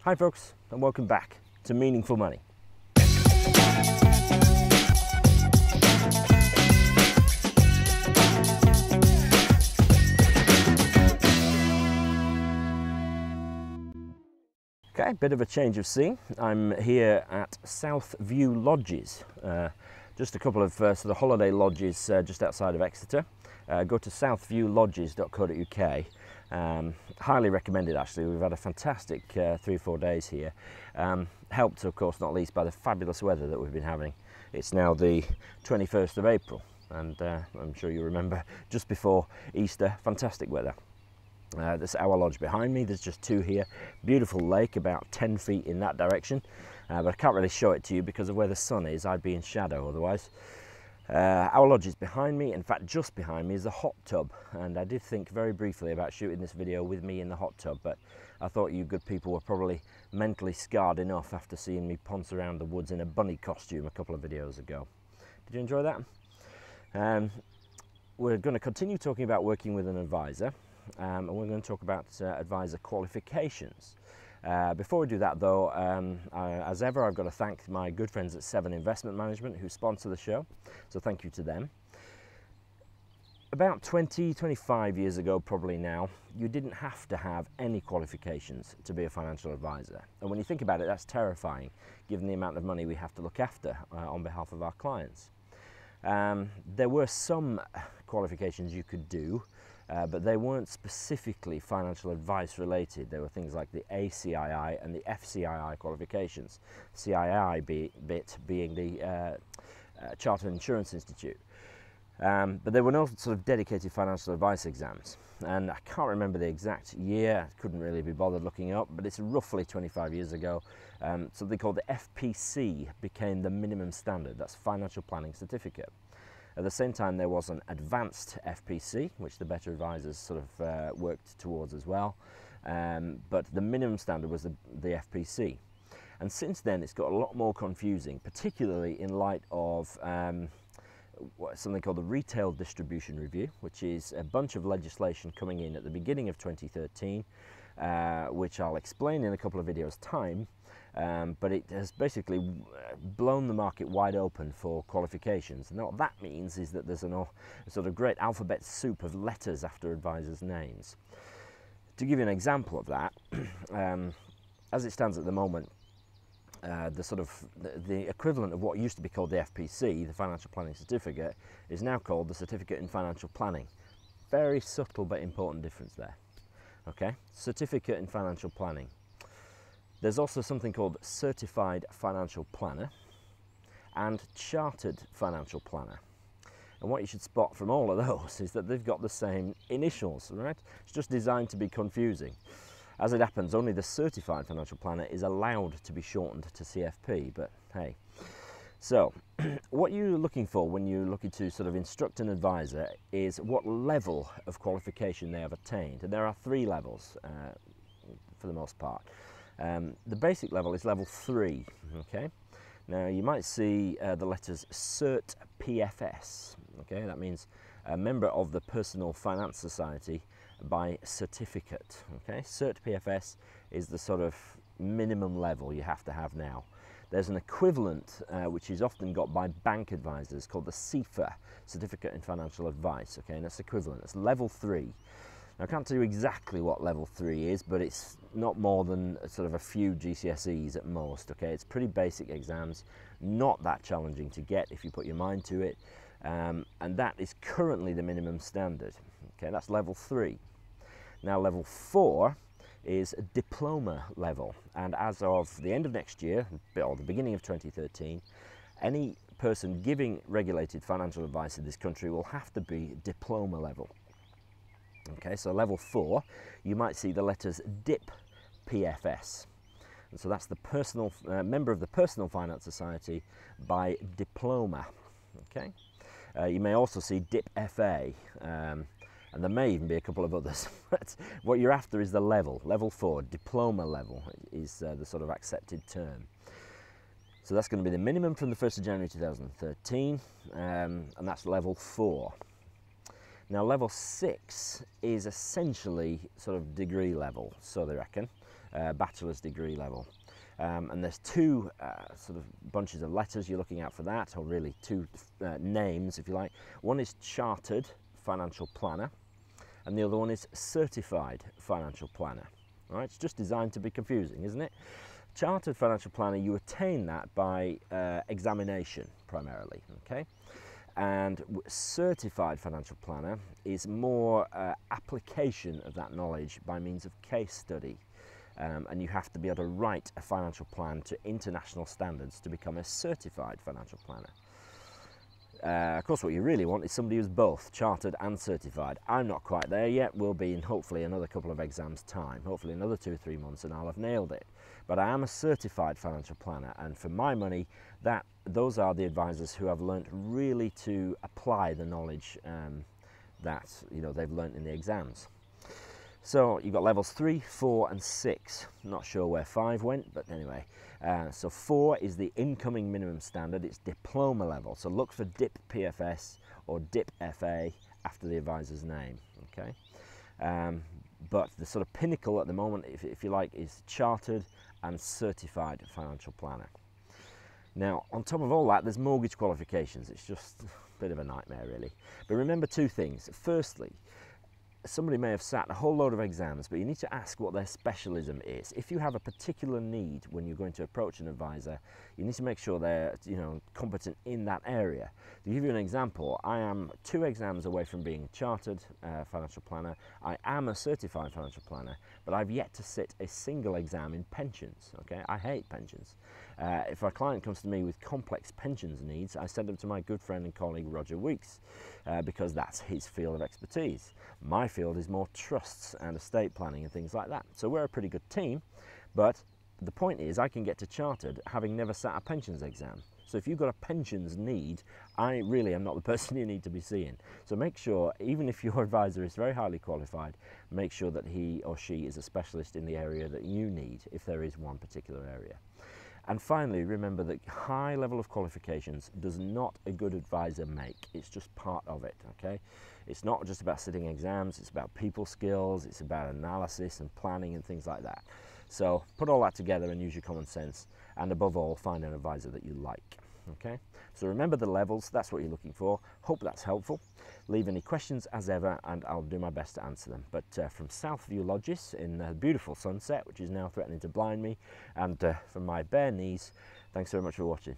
Hi folks, and welcome back to Meaningful Money. Okay, bit of a change of scene. I'm here at South View Lodges, just a couple of sort of holiday lodges just outside of Exeter. Go to southviewlodges.co.uk. Highly recommended actually. We've had a fantastic 3-4 days here. Helped of course not least by the fabulous weather that we've been having. It's now the 21st of April and I'm sure you remember just before Easter, fantastic weather. This is our lodge behind me. There's just two here. Beautiful lake about 10 feet in that direction, but I can't really show it to you because of where the sun is. I'd be in shadow otherwise. Our lodge is behind me. In fact, just behind me is a hot tub, and I did think very briefly about shooting this video with me in the hot tub, but I thought you good people were probably mentally scarred enough after seeing me ponce around the woods in a bunny costume a couple of videos ago. Did you enjoy that? We're going to continue talking about working with an advisor. And we're going to talk about advisor qualifications. Before we do that though, as ever I've got to thank my good friends at 7 Investment Management who sponsor the show, so thank you to them. About 25 years ago probably now, you didn't have to have any qualifications to be a financial advisor, and when you think about it, that's terrifying given the amount of money we have to look after on behalf of our clients. There were some qualifications you could do, but they weren't specifically financial advice related. There were things like the ACII and the FCII qualifications, CII bit being the Chartered Insurance Institute. But there were no sort of dedicated financial advice exams, and I can't remember the exact year, couldn't really be bothered looking up, but it's roughly 25 years ago. Something called the FPC became the minimum standard. That's Financial Planning Certificate. At the same time, there was an advanced FPC, which the better advisors sort of worked towards as well. But the minimum standard was the FPC. And since then, it's got a lot more confusing, particularly in light of something called the Retail Distribution Review, which is a bunch of legislation coming in at the beginning of 2013, which I'll explain in a couple of videos' time. But it has basically blown the market wide open for qualifications. And what that means is that there's a sort of great alphabet soup of letters after advisors' names. To give you an example of that, as it stands at the moment, the equivalent of what used to be called the FPC, the Financial Planning Certificate, is now called the Certificate in Financial Planning. Very subtle but important difference there. Okay, Certificate in Financial Planning. There's also something called Certified Financial Planner and Chartered Financial Planner. And what you should spot from all of those is that they've got the same initials, right? It's just designed to be confusing. As it happens, only the Certified Financial Planner is allowed to be shortened to CFP, but hey. So, what you're looking for when you're looking to sort of instruct an advisor is what level of qualification they have attained. And there are 3 levels for the most part. The basic level is level 3, okay? Now you might see the letters Cert PFS, okay? That means a member of the Personal Finance Society by certificate, okay? Cert PFS is the sort of minimum level you have to have now. There's an equivalent which is often got by bank advisors called the CFA, Certificate in Financial Advice, okay? And that's equivalent, it's level 3. Now, I can't tell you exactly what level 3 is, but it's not more than sort of a few GCSEs at most, okay? It's pretty basic exams, not that challenging to get if you put your mind to it, and that is currently the minimum standard, okay? That's level 3. Now, level 4 is a diploma level, and as of the end of next year, or the beginning of 2013, any person giving regulated financial advice in this country will have to be diploma level. Okay, so level 4, you might see the letters DIP PFS. And so that's the personal member of the Personal Finance Society by diploma. Okay, you may also see DIP FA, and there may even be a couple of others. But what you're after is the level. Level 4, diploma level, is the sort of accepted term. So that's going to be the minimum from the 1st of January 2013, and that's level 4. Now level 6 is essentially sort of degree level, so they reckon. bachelor's degree level. And there's two sort of bunches of letters you're looking at for that, or really two names, if you like. One is Chartered Financial Planner, and the other one is Certified Financial Planner. All right, it's just designed to be confusing, isn't it? Chartered Financial Planner, you attain that by examination primarily, okay? And Certified Financial Planner is more application of that knowledge by means of case study. And you have to be able to write a financial plan to international standards to become a certified financial planner. Of course, what you really want is somebody who's both chartered and certified. I'm not quite there yet. We'll be in hopefully another couple of exams time, hopefully another 2 or 3 months, and I'll have nailed it. But I am a certified financial planner, and for my money, those are the advisors who have learnt really to apply the knowledge that they've learnt in the exams. So you've got levels 3, 4 and 6. Not sure where 5 went, but anyway. So 4 is the incoming minimum standard. It's diploma level. So look for DIP PFS or DIP FA after the advisor's name. Okay. But the sort of pinnacle at the moment, if you like, is Chartered and Certified Financial Planner. Now, on top of all that, there's mortgage qualifications. It's just a bit of a nightmare, really. But remember 2 things. Firstly, somebody may have sat a whole load of exams, but you need to ask what their specialism is. If you have a particular need when you're going to approach an advisor, you need to make sure they're competent in that area. To give you an example, I am 2 exams away from being a chartered financial planner. I am a certified financial planner, but I've yet to sit a single exam in pensions. Okay, I hate pensions. If a client comes to me with complex pensions needs, I send them to my good friend and colleague Roger Weeks, because that's his field of expertise. My field is more trusts and estate planning and things like that. So we're a pretty good team, but the point is I can get to chartered having never sat a pensions exam. So if you've got a pensions need, I really am not the person you need to be seeing. So make sure, even if your advisor is very highly qualified, make sure that he or she is a specialist in the area that you need, if there is one particular area. And finally, remember that high level of qualifications does not a good advisor make. It's just part of it, okay? It's not just about sitting exams, it's about people skills, it's about analysis and planning and things like that. So put all that together and use your common sense, and above all, find an advisor that you like, okay? So remember the levels, that's what you're looking for. Hope that's helpful. Leave any questions as ever, and I'll do my best to answer them. But from Southview Lodges in the beautiful sunset, which is now threatening to blind me, and from my bare knees, thanks very much for watching.